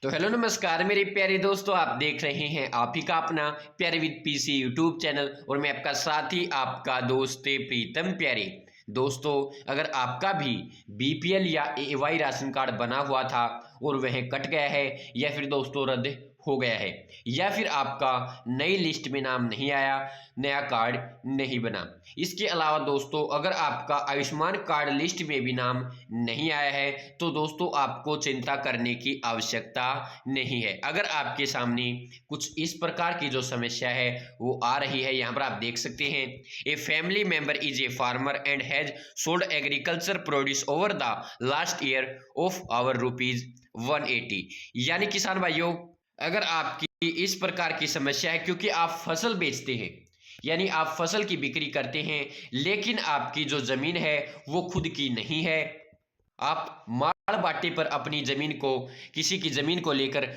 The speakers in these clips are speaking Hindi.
तो हेलो नमस्कार मेरे प्यारे दोस्तों, आप देख रहे हैं आप ही का अपना प्यारे विद पीसी यूट्यूब चैनल और मैं आपका साथी आपका दोस्त प्रीतम प्यारे। दोस्तों, अगर आपका भी बीपीएल या एवाई राशन कार्ड बना हुआ था और वह कट गया है या फिर दोस्तों रद्द हो गया है या फिर आपका नई लिस्ट में नाम नहीं आया, नया कार्ड नहीं बना, इसके अलावा दोस्तों अगर आपका आयुष्मान कार्ड लिस्ट में भी नाम नहीं आया है तो दोस्तों आपको चिंता करने की आवश्यकता नहीं है। अगर आपके सामने कुछ इस प्रकार की जो समस्या है वो आ रही है, यहाँ पर आप देख सकते हैं, a family member is a farmer and has sold agriculture produce over the last year of our rupees 180। यानी किसान भाइयों, अगर आपकी इस प्रकार की समस्या है क्योंकि आप फसल बेचते हैं, यानी आप फसल की बिक्री करते हैं लेकिन आपकी जो जमीन है वो खुद की नहीं है, आप माड़ बाटे पर अपनी जमीन को, किसी की जमीन को लेकर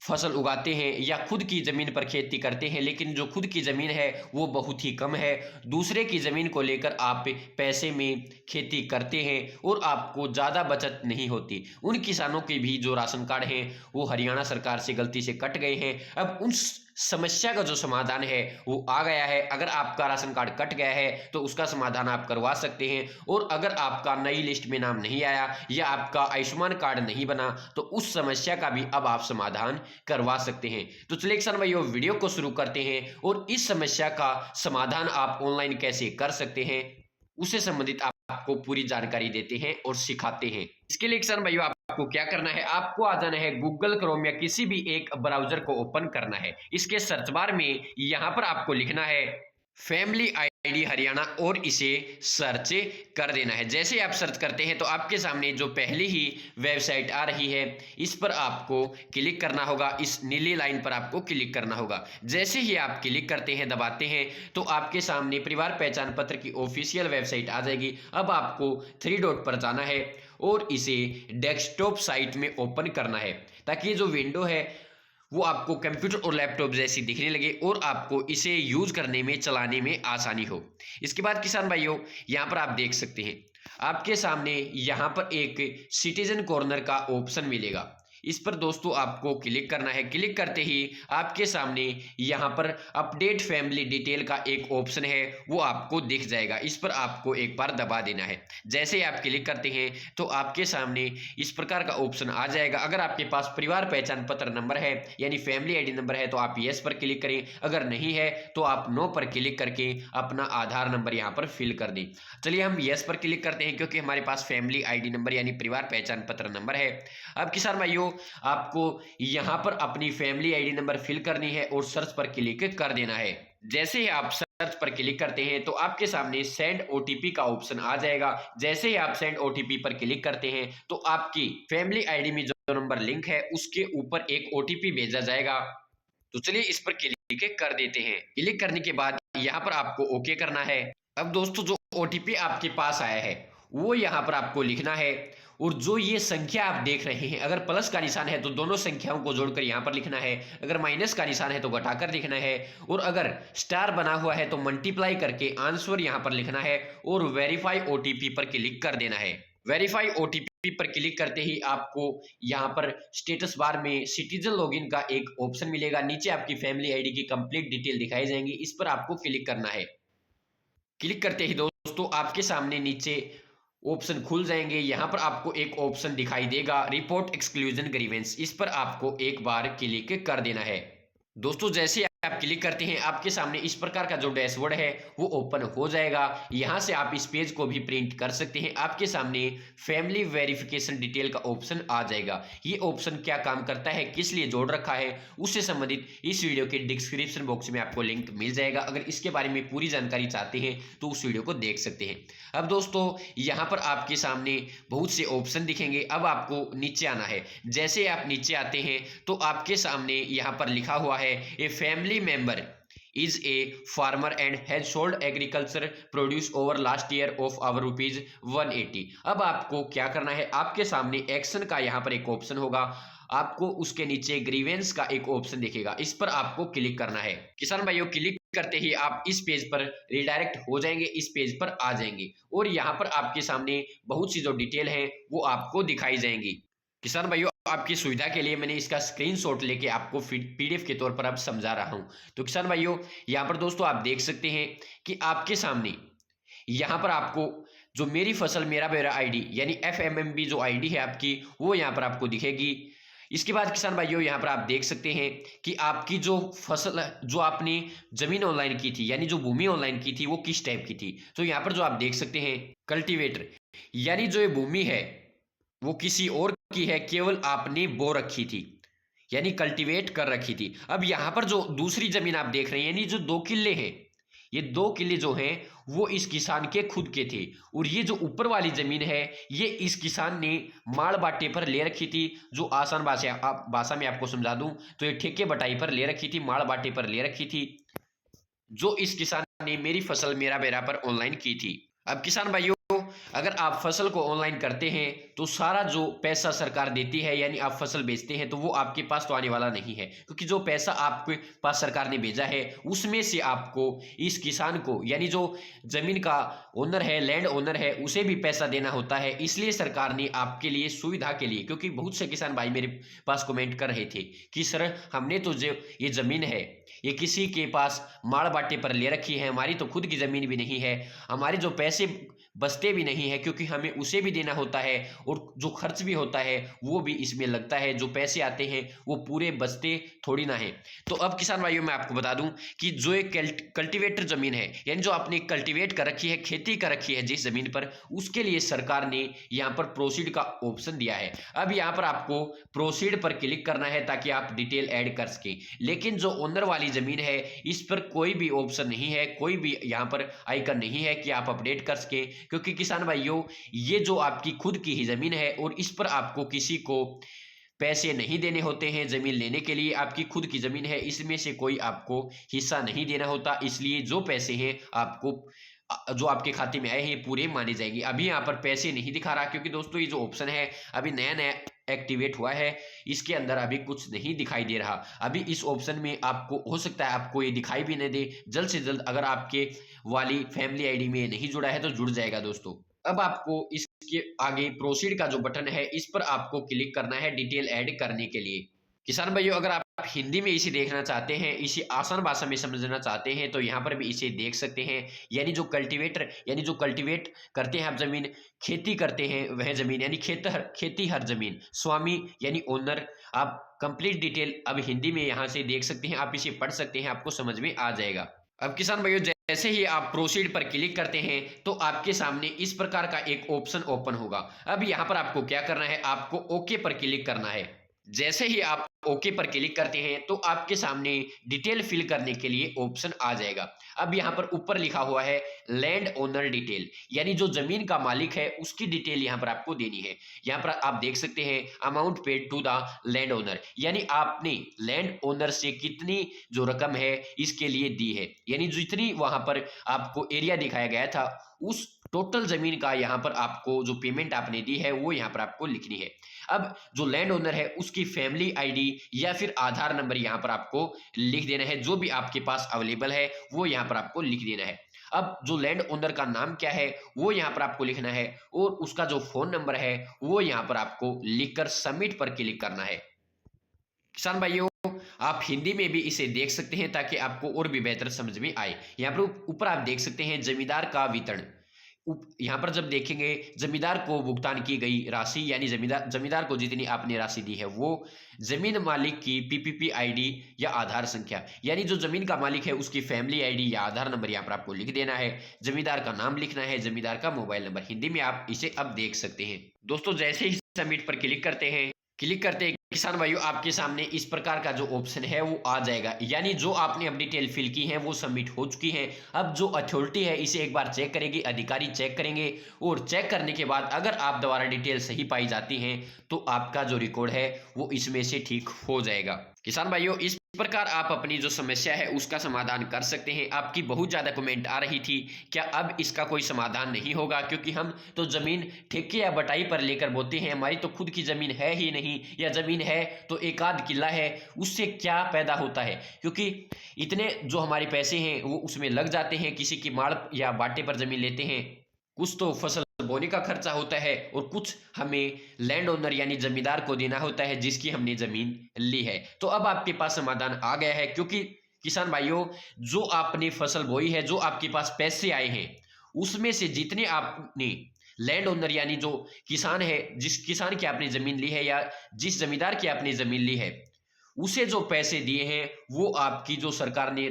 फसल उगाते हैं या खुद की जमीन पर खेती करते हैं, लेकिन जो खुद की जमीन है वो बहुत ही कम है, दूसरे की जमीन को लेकर आप पैसे में खेती करते हैं और आपको ज़्यादा बचत नहीं होती। उन किसानों के भी जो राशन कार्ड हैं वो हरियाणा सरकार से गलती से कट गए हैं। अब उन समस्या का जो समाधान है वो आ गया है। अगर आपका राशन कार्ड कट गया है तो उसका समाधान आप करवा सकते हैं, और अगर आपका नई लिस्ट में नाम नहीं आया या आपका आयुष्मान कार्ड नहीं बना तो उस समस्या का भी अब आप समाधान करवा सकते हैं। तो चलिए किसान भाइयों, वीडियो को शुरू करते हैं और इस समस्या का समाधान आप ऑनलाइन कैसे कर सकते हैं उससे संबंधित आपको पूरी जानकारी देते हैं और सिखाते हैं। इसके लिए किसान भाइयों आपको क्या करना है, आपको आ जाना है गूगल क्रोम या किसी भी एक ब्राउजर को ओपन करना है। इसके सर्च बार में यहां पर आपको लिखना है फैमिली आईडी हरियाणा और इसे सर्च कर देना है। जैसे आप सर्च करते हैं तो आपके सामने जो पहली ही वेबसाइट आ रही है इस पर आपको क्लिक करना होगा, इस नीली लाइन पर आपको क्लिक करना होगा। जैसे ही आप क्लिक करते हैं, दबाते हैं, तो आपके सामने परिवार पहचान पत्र की ऑफिशियल वेबसाइट आ जाएगी। अब आपको 3 डॉट पर जाना है और इसे डेस्कटॉप साइट में ओपन करना है ताकि जो विंडो है वो आपको कंप्यूटर और लैपटॉप जैसी दिखने लगे और आपको इसे यूज करने में, चलाने में आसानी हो। इसके बाद किसान भाइयों यहाँ पर आप देख सकते हैं, आपके सामने यहाँ पर एक सिटीजन कॉर्नर का ऑप्शन मिलेगा। इस पर दोस्तों आपको क्लिक करना है। क्लिक करते ही आपके सामने यहाँ पर अपडेट फैमिली डिटेल का एक ऑप्शन है वो आपको दिख जाएगा। इस पर आपको एक बार दबा देना है। जैसे ही आप क्लिक करते हैं तो आपके सामने इस प्रकार का ऑप्शन आ जाएगा। अगर आपके पास परिवार पहचान पत्र नंबर है यानी फैमिली आईडी नंबर है तो आप यस पर क्लिक करें, अगर नहीं है तो आप नो पर क्लिक करके अपना आधार नंबर यहाँ पर फिल कर दें। चलिए हम यस पर क्लिक करते हैं क्योंकि हमारे पास फैमिली आईडी नंबर यानी परिवार पहचान पत्र नंबर है। अब किसान भाइयों, आपको यहां पर अपनी फैमिली आईडी नंबर फिल करनी है और सर्च पर क्लिक कर देना है। जैसे ही आप सर्च पर क्लिक करते हैं तो आपके सामने सेंड ओटीपी का ऑप्शन आ जाएगा। जैसे ही आप सेंड ओटीपी पर क्लिक करते हैं तो आपकी फैमिली आईडी में जो नंबर लिंक है उसके ऊपर एक ओटीपी भेजा जाएगा। तो चलिए इस पर क्लिक कर देते हैं। क्लिक करने के बाद यहाँ पर आपको ओके करना है। अब दोस्तों जो ओटीपी आपके पास आया है वो यहाँ पर आपको लिखना है, और जो ये संख्या आप देख रहे हैं, अगर प्लस का निशान है तो दोनों संख्याओं को जोड़कर यहाँ पर लिखना है, अगर माइनस का निशान है तो घटाकर लिखना है, और अगर स्टार बना हुआ है तो मल्टीप्लाई करके आंसर यहाँ पर लिखना है और वेरीफाई ओटीपी पर क्लिक कर देना है। वेरीफाई ओटीपी पर क्लिक करते ही आपको यहाँ पर स्टेटस बार में सिटीजन लॉगिन का एक ऑप्शन मिलेगा। नीचे आपकी फैमिली आईडी की कंप्लीट डिटेल दिखाई जाएंगी, इस पर आपको क्लिक करना है। क्लिक करते ही दोस्तों आपके सामने नीचे ऑप्शन खुल जाएंगे। यहां पर आपको एक ऑप्शन दिखाई देगा रिपोर्ट एक्सक्लूजन ग्रीवेंस, इस पर आपको एक बार क्लिक कर देना है। दोस्तों जैसे आप क्लिक करते हैं आपके सामने इस प्रकार का जो डैशबोर्ड है वो ओपन हो जाएगा। यहां से आप इस पेज को भी प्रिंट कर सकते हैं। आपके सामने फैमिली वेरिफिकेशन डिटेल का ऑप्शन आ जाएगा। ये ऑप्शन क्या काम करता है, किस लिए जोड़ रखा है, उससे संबंधित इस वीडियो के डिस्क्रिप्शन बॉक्स में आपको लिंक मिल जाएगा। अगर इसके बारे में पूरी जानकारी चाहते हैं तो उस वीडियो को देख सकते हैं। अब दोस्तों यहाँ पर आपके सामने बहुत से ऑप्शन दिखेंगे। अब आपको नीचे आना है। जैसे आप नीचे आते हैं तो आपके सामने यहाँ पर लिखा हुआ है a family member is a farmer and has sold agriculture produce over last year of our rupees 180। अब आपको क्या करना है, आपके सामने एक्शन का यहाँ पर एक ऑप्शन होगा, आपको उसके नीचे ग्रीवेंस का एक ऑप्शन दिखेगा, इस पर आपको क्लिक करना है। किसान भाइयों क्लिक करते ही आप इस पेज पर रिडायरेक्ट हो जाएंगे, इस पेज पर आ जाएंगे और यहाँ पर आपके सामने बहुत सी जो डिटेल है वो आपको दिखाई जाएंगी। किसान भाइयों आपकी सुविधा के लिए मैंने इसका स्क्रीनशॉट लेके आपको पीडीएफ के तौर पर अब समझा रहा हूं। तो किसान भाइयों, यहाँ पर दोस्तों आप देख सकते हैं कि आपके सामने यहाँ पर आपको जो मेरी फसल मेरा ब्यौरा आईडी यानी FMMB जो आईडी है आपकी, वो यहाँ पर आपको दिखेगी। इसके बाद किसान भाइयों यहाँ पर आप देख सकते हैं कि आपकी जो फसल जो आपने जमीन ऑनलाइन की थी यानी जो भूमि ऑनलाइन की थी वो किस टाइप की थी। तो यहाँ पर जो आप देख सकते हैं कल्टीवेटर, यानी जो ये भूमि है वो किसी और की है, केवल आपने बो रखी थी यानी कल्टीवेट कर रखी थी। अब यहाँ पर जो दूसरी जमीन आप देख रहे हैं यानी जो 2 किल्ले हैं, ये 2 किल्ले जो हैं वो इस किसान के खुद के थे, और ये जो ऊपर वाली जमीन है ये इस किसान ने माड़ बाटे पर ले रखी थी। जो आसान भाषा में आपको समझा दूं तो ये ठेके बटाई पर ले रखी थी, माड़ बाटे पर ले रखी थी, जो इस किसान ने मेरी फसल मेरा ब्यौरा पर ऑनलाइन की थी। अब किसान भाइयों, अगर आप फसल को ऑनलाइन करते हैं तो सारा जो पैसा सरकार देती है यानी आप फसल बेचते हैं तो वो आपके पास तो आने वाला नहीं है, क्योंकि जो पैसा आपके पास सरकार ने भेजा है उसमें से आपको इस किसान को यानी जो जमीन का ओनर है, लैंड ओनर है, उसे भी पैसा देना होता है। इसलिए सरकार ने आपके लिए सुविधा के लिए, क्योंकि बहुत से किसान भाई मेरे पास कमेंट कर रहे थे कि सर हमने तो जो ये जमीन है ये किसी के पास माड़ बाटे पर ले रखी है, हमारी तो खुद की जमीन भी नहीं है, हमारे जो पैसे बचते भी नहीं है क्योंकि हमें उसे भी देना होता है और जो खर्च भी होता है वो भी इसमें लगता है, जो पैसे आते हैं वो पूरे बचते थोड़ी ना है। तो अब किसान भाइयों मैं आपको बता दूं कि जो एक कल्टीवेटर जमीन है यानी जो आपने कल्टीवेट कर रखी है, खेती कर रखी है जिस जमीन पर, उसके लिए सरकार ने यहाँ पर प्रोसीड का ऑप्शन दिया है। अब यहाँ पर आपको प्रोसीड पर क्लिक करना है ताकि आप डिटेल ऐड कर सके, लेकिन जो ओनर वाली जमीन है इस पर कोई भी ऑप्शन नहीं है, कोई भी यहाँ पर आइकन नहीं है कि आप अपडेट कर सके, क्योंकि किसान भाइयों ये जो आपकी खुद की ही जमीन है और इस पर आपको किसी को पैसे नहीं देने होते हैं जमीन लेने के लिए, आपकी खुद की जमीन है, इसमें से कोई आपको हिस्सा नहीं देना होता। इसलिए जो पैसे हैं आपको जो आपके खाते में आए हैं पूरे माने जाएंगे। अभी यहाँ पर पैसे नहीं दिखा रहा क्योंकि दोस्तों ये जो ऑप्शन है अभी नया नया एक्टिवेट हुआ है, इसके अंदर अभी कुछ नहीं दिखाई दे रहा। अभी इस ऑप्शन में आपको हो सकता है आपको ये दिखाई भी नहीं दे, जल्द से जल्द अगर आपके वाली फैमिली आईडी में नहीं जुड़ा है तो जुड़ जाएगा दोस्तों। अब आपको इसके आगे प्रोसीड का जो बटन है इस पर आपको क्लिक करना है डिटेल ऐड करने के लिए। किसान भाइयों, अगर आप हिंदी में इसे देखना चाहते हैं, इसी आसान भाषा में समझना चाहते हैं तो यहाँ पर भी इसे देख सकते हैं। यानी जो कल्टीवेटर यानी जो कल्टीवेट करते हैं आप जमीन, खेती करते हैं वह जमीन यानी खेती हर जमीन, स्वामी यानी ओनर, आप कंप्लीट डिटेल अब हिंदी में यहाँ से देख सकते हैं, आप इसे पढ़ सकते हैं, आपको समझ में आ जाएगा। अब किसान भाइयों, जैसे ही आप प्रोसीड पर क्लिक करते हैं तो आपके सामने इस प्रकार का एक ऑप्शन ओपन होगा। अब यहाँ पर आपको क्या करना है, आपको ओके पर क्लिक करना है। जैसे ही आप ओके पर क्लिक करते हैं तो आपके सामने डिटेल फिल करने के लिए ऑप्शन आ जाएगा। अब यहाँ पर ऊपर लिखा हुआ है लैंड ओनर डिटेल, यानी जो जमीन का मालिक है उसकी डिटेल यहाँ पर आपको देनी है। यहाँ पर आप देख सकते हैं amount paid to the land owner, यानी आपने लैंड ओनर से कितनी जो रकम है इसके लिए दी है, यानी जितनी वहां पर आपको एरिया दिखाया गया था उस टोटल जमीन का यहाँ पर आपको जो पेमेंट आपने दी है वो यहाँ पर आपको लिखनी है। अब जो लैंड ओनर है उसकी फैमिली आईडी या फिर आधार नंबर यहाँ पर आपको लिख देना है, जो भी आपके पास अवेलेबल है वो यहाँ पर आपको लिख देना है। अब जो लैंड ओनर का नाम क्या है वो यहाँ पर आपको लिखना है और उसका जो फोन नंबर है वो यहाँ पर आपको लिखकर सबमिट पर क्लिक करना है। किसान भाइयों, आप हिंदी में भी इसे देख सकते हैं ताकि आपको और भी बेहतर समझ में आए। यहाँ पर ऊपर आप देख सकते हैं जमींदार का वितरण। यहाँ पर जब देखेंगे जमींदार को भुगतान की गई राशि, यानी जमींदार को जितनी आपने राशि दी है वो जमीन मालिक की पीपीपी आईडी या आधार संख्या, यानी जो जमीन का मालिक है उसकी फैमिली आईडी या आधार नंबर यहाँ पर आपको लिख देना है। जमींदार का नाम लिखना है, जमींदार का मोबाइल नंबर, हिंदी में आप इसे अब देख सकते हैं। दोस्तों जैसे ही सबमिट पर क्लिक करते हैं, किसान भाइयों आपके सामने इस प्रकार का जो ऑप्शन है वो आ जाएगा, यानी जो आपने अपनी डिटेल फिल की है वो सबमिट हो चुकी है। अब जो अथॉरिटी है इसे एक बार चेक करेगी, अधिकारी चेक करेंगे और चेक करने के बाद अगर आप द्वारा डिटेल सही पाई जाती हैं तो आपका जो रिकॉर्ड है वो इसमें से ठीक हो जाएगा। किसान भाइयों, इस प्रकार आप अपनी जो समस्या है उसका समाधान कर सकते हैं। आपकी बहुत ज़्यादा कमेंट आ रही थी क्या अब इसका कोई समाधान नहीं होगा, क्योंकि हम तो ज़मीन ठेके या बटाई पर लेकर बोते हैं, हमारी तो खुद की ज़मीन है ही नहीं, या ज़मीन है तो एक आध किला है, उससे क्या पैदा होता है, क्योंकि इतने जो हमारे पैसे हैं वो उसमें लग जाते हैं, किसी की माड़ या बाटे पर ज़मीन लेते हैं, कुछ तो फसल बोने का खर्चा होता है और कुछ हमें लैंड ओनर यानी जमींदार को देना होता है जिसकी हमने जमीन ली है। तो अब आपके पास समाधान आ गया है, क्योंकि किसान भाइयों, जो आपने फसल बोई है, जो आपके पास पैसे आए हैं, उसमें से जितने आपने लैंड ओनर यानी जो किसान है, जिस किसान की आपने जमीन ली है या जिस जमींदार की आपने जमीन ली है, उसे जो पैसे दिए हैं वो आपकी जो सरकार ने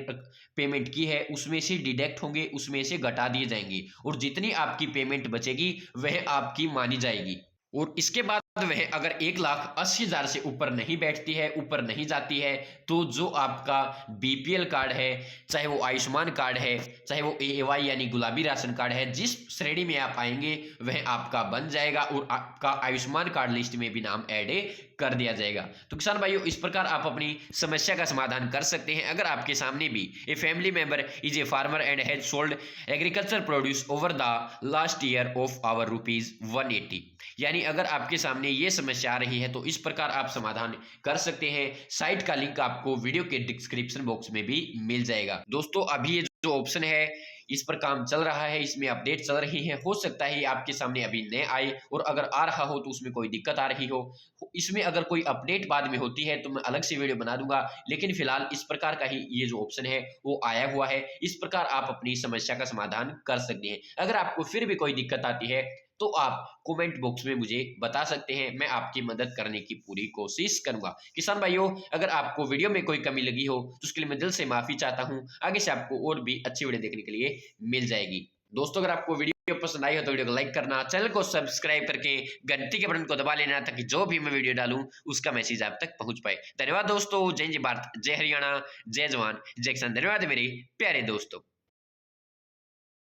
पेमेंट की है उसमें से डिडक्ट होंगे, उसमें से घटा दिए जाएंगे और जितनी आपकी पेमेंट बचेगी वह आपकी मानी जाएगी। और इसके बाद वह अगर 1,80,000 से ऊपर नहीं बैठती है, ऊपर नहीं जाती है, तो जो आपका बीपीएल कार्ड है, चाहे वो आयुष्मान कार्ड है, चाहे वो एएवाई यानी गुलाबी राशन कार्ड है, जिस श्रेणी में आप आएंगे वह आपका बन जाएगा और आपका आयुष्मान कार्ड लिस्ट में भी नाम ऐड कर दिया जाएगा। तो किसान भाइयों, इस प्रकार आप अपनी समस्या का समाधान कर सकते हैं। अगर आपके सामने भी a family member is a farmer and has sold agriculture produce over the last year of our ₹180, यानी अगर आपके सामने ये समस्या आ रही है तो इस प्रकार आप समाधान कर सकते हैं। साइट का लिंक आपको वीडियो के डिस्क्रिप्शन बॉक्स में भी मिल जाएगा। दोस्तों, अभी ये जो ऑप्शन है इस पर काम चल रहा है, इसमें अपडेट चल रही है, हो सकता है आपके सामने अभी नहीं आए और अगर आ रहा हो तो उसमें कोई दिक्कत आ रही हो। इसमें अगर कोई अपडेट बाद में होती है तो मैं अलग से वीडियो बना दूंगा, लेकिन फिलहाल इस प्रकार का ही ये जो ऑप्शन है वो आया हुआ है। इस प्रकार आप अपनी समस्या का समाधान कर सकते हैं। अगर आपको फिर भी कोई दिक्कत आती है तो आप कमेंट बॉक्स में मुझे बता सकते हैं, मैं आपकी मदद करने की पूरी कोशिश करूंगा। किसान भाइयों, अगर आपको वीडियो में कोई कमी लगी हो तो उसके लिए मैं दिल से माफी चाहता हूं। आगे से आपको और भी अच्छी वीडियो देखने के लिए मिल जाएगी। दोस्तों, अगर आपको वीडियो पसंद आई हो तो वीडियो को लाइक करना, चैनल को सब्सक्राइब करके घंटी के बटन को दबा लेना ताकि जो भी मैं वीडियो डालूं उसका मैसेज आप तक पहुंच पाए। धन्यवाद दोस्तों। जय जय भारत, जय हरियाणा, जय जवान, जय किसान। धन्यवाद मेरे प्यारे दोस्तों।